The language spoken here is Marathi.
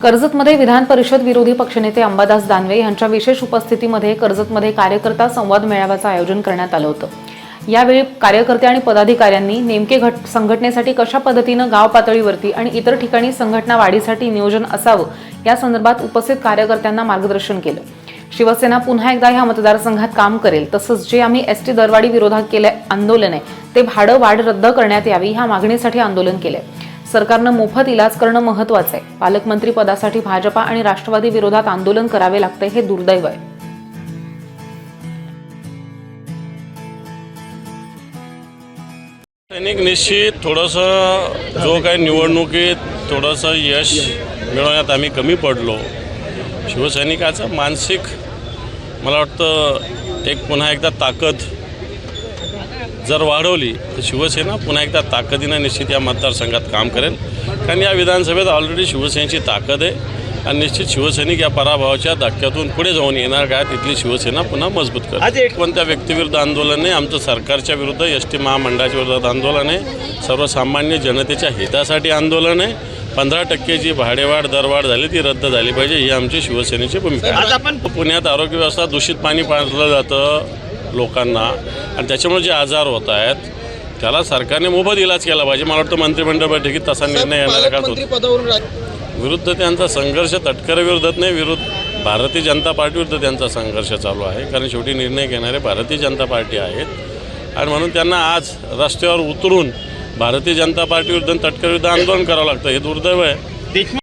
कर्जतमध्ये विधान परिषद विरोधी पक्षनेते अंबादास दानवे यांच्या विशेष उपस्थितीमध्ये कर्जतमध्ये कार्यकर्ता संवाद मेळाव्याचं आयोजन करण्यात आलं होतं। यावेळी कार्यकर्ते आणि पदाधिकाऱ्यांनी नेमके संघटनेसाठी कशा पद्धतीनं गाव पातळीवरती आणि इतर ठिकाणी संघटना वाढीसाठी नियोजन असावं या संदर्भात उपस्थित कार्यकर्त्यांना मार्गदर्शन केलं। शिवसेना पुन्हा एकदा ह्या मतदारसंघात काम करेल, तसंच जे आम्ही एसटी दरवाढी विरोधात केले आंदोलन आहे ते भाडं वाढ रद्द करण्यात यावी ह्या मागणीसाठी आंदोलन केले। सरकारनं मोफत इलाज करणं महत्त्वाचं आहे। पालकमंत्री पदासाठी भाजपा आणि राष्ट्रवादी विरोधात आंदोलन करावे लागते हे दुर्दैव आहे। सैनिक निश्चित थोडंसं जो काही निवडणुकीत थोडंसं यश मिळवण्यात आम्ही कमी पडलो। शिवसैनिकाचं मानसिक मला वाटतं एक पुन्हा एकदा ताकद जर वाढवली तर शिवसेना पुन्हा एकदा ताकदीनं निश्चित या मतदारसंघात काम करेल, कारण या विधानसभेत ऑलरेडी शिवसेनेची ताकद आहे आणि निश्चित शिवसैनिक या पराभवाच्या धक्क्यातून पुढे जाऊन येणार काय तिथली शिवसेना पुन्हा मजबूत करेल। आज कोणत्या व्यक्तीविरुद्ध आंदोलन नाही, आमचं सरकारच्या विरुद्ध एसटी महामंडळाच्या विरोधात आंदोलन आहे, सर्वसामान्य जनतेच्या हितासाठी आंदोलन आहे। 15% जी भाडेवाढ दरवाढ झाली ती रद्द झाली पाहिजे ही आमची शिवसेनेची भूमिका आहे। आज आपण पुण्यात आरोग्य व्यवस्था दूषित पाणी पाजलं जातं लोकांना आणि त्याच्यामुळे जे आजार होत आहेत त्याला सरकारने मोफत इलाज केला पाहिजे। मला वाटतं मंत्रिमंडळ बैठकीत तसा निर्णय येणारा का विरुद्ध त्यांचा संघर्ष तटकरे विरोधात नाही, भारतीय जनता पार्टीविरुद्ध त्यांचा संघर्ष चालू आहे, कारण शेवटी निर्णय घेणारे भारतीय जनता पार्टी आहेत आणि म्हणून त्यांना आज रस्त्यावर उतरून भारतीय जनता पार्टीविरुद्ध तटकरे विरुद्ध आंदोलन करावं लागतं, हे दुर्दैव आहे।